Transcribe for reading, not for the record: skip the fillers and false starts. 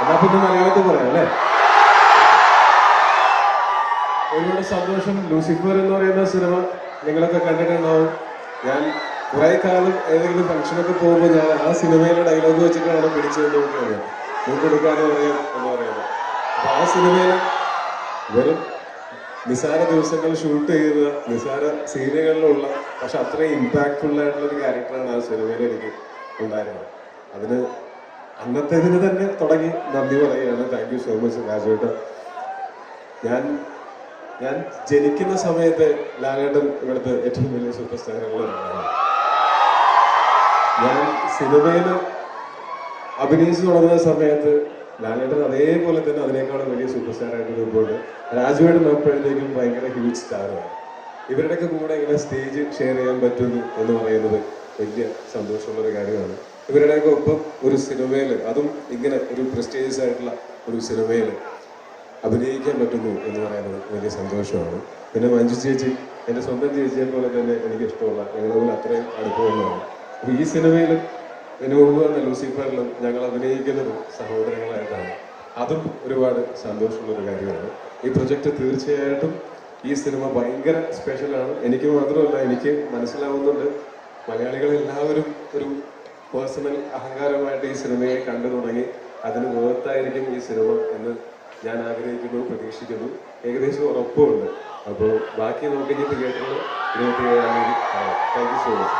എന്നാ പിന്നെ മലയാളത്തിൽ പറയാം അല്ലേ? ഒരുപാട് സന്തോഷം. ലൂസിഫർ എന്ന് പറയുന്ന സിനിമ നിങ്ങളൊക്കെ കണ്ടിട്ടുണ്ടാവും. ഞാൻ കുറെ കാലം ഏതെങ്കിലും ഫംഗ്ഷനൊക്കെ പോകുമ്പോൾ ഞാൻ ആ സിനിമയിലെ ഡയലോഗ് വെച്ചിട്ടാണ് പിടിച്ചുകൊണ്ട് നോക്കുന്നത്. മൂക്കെടുക്കാന്ന് പറയാം എന്ന് പറയുന്നത്. അപ്പൊ ആ സിനിമയിൽ വെറും നിസാര ദിവസങ്ങൾ ഷൂട്ട് ചെയ്ത നിസാര സീനുകളിലുള്ള പക്ഷെ അത്രയും ഇമ്പാക്ട്ഫുൾ ആയിട്ടുള്ള ഒരു ക്യാരക്ടറാണ് ആ സിനിമയിൽ എനിക്ക് ഉണ്ടായിരുന്നത്. അതിന് അന്നത്തേതിന് തന്നെ തുടങ്ങി നന്ദി പറയുകയാണ്. താങ്ക് യു സോ മച്ച് രാജുവേട്ടൻ. ഞാൻ ജനിക്കുന്ന സമയത്ത് ലാലേട്ടൻ ഇവിടുത്തെ ഏറ്റവും വലിയ സൂപ്പർ സ്റ്റാറുകളാണ്. ഞാൻ സിനിമയിൽ അഭിനയിച്ചു തുടങ്ങുന്ന സമയത്ത് ലാലേട്ടൻ അതേപോലെ തന്നെ അതിനേക്കാളും വലിയ സൂപ്പർ സ്റ്റാർ ആയിട്ട് നിൽക്കുമ്പോൾ രാജുവേട്ടൻ അപ്പോഴത്തേക്കും ഭയങ്കര ഹ്യൂജ് സ്റ്റാറാണ്. ഇവരുടെയൊക്കെ കൂടെ ഇങ്ങനെ സ്റ്റേജ് ഷെയർ ചെയ്യാൻ പറ്റുന്നു എന്ന് പറയുന്നത് വലിയ സന്തോഷമുള്ളൊരു കാര്യമാണ്. ഇവരുടെയൊക്കെ ഒപ്പം ഒരു സിനിമയിൽ, അതും ഇങ്ങനെ ഒരു പ്രസ്റ്റീജിയസ് ആയിട്ടുള്ള ഒരു സിനിമയിൽ അഭിനയിക്കാൻ പറ്റുന്നു എന്ന് പറയുന്നത് വലിയ സന്തോഷമാണ്. പിന്നെ മഞ്ജു ചേച്ചി എൻ്റെ സ്വന്തം ചേച്ചിയെ പോലെ തന്നെ എനിക്ക് ഇഷ്ടമുള്ള, ഞങ്ങളെ പോലെ അത്രയും അടുപ്പമുള്ളതാണ്. അപ്പോൾ ഈ സിനിമയിലും വിനോദ് എന്ന ലൂസിഫറിലും ഞങ്ങൾ അഭിനയിക്കുന്നത് സഹോദരങ്ങളായിട്ടാണ്. അതും ഒരുപാട് സന്തോഷമുള്ളൊരു കാര്യമാണ്. ഈ പ്രൊജക്റ്റ് തീർച്ചയായിട്ടും ഈ സിനിമ ഭയങ്കര സ്പെഷ്യലാണ്. എനിക്ക് മാത്രമല്ല, എനിക്ക് മനസ്സിലാവുന്നുണ്ട് മലയാളികൾ എല്ലാവരും ഒരു പേഴ്സണൽ അഹങ്കാരമായിട്ട് ഈ സിനിമയെ കണ്ടു തുടങ്ങി. അതിന് മുഖത്തായിരിക്കും ഈ സിനിമ എന്ന് ഞാൻ ആഗ്രഹിക്കുന്നു, പ്രതീക്ഷിക്കുന്നു, ഏകദേശം ഉറപ്പുമുണ്ട്. അപ്പോൾ ബാക്കി നമുക്ക് ഇനി തിയേറ്ററിൽ 27 കാണാം. Thank you so much.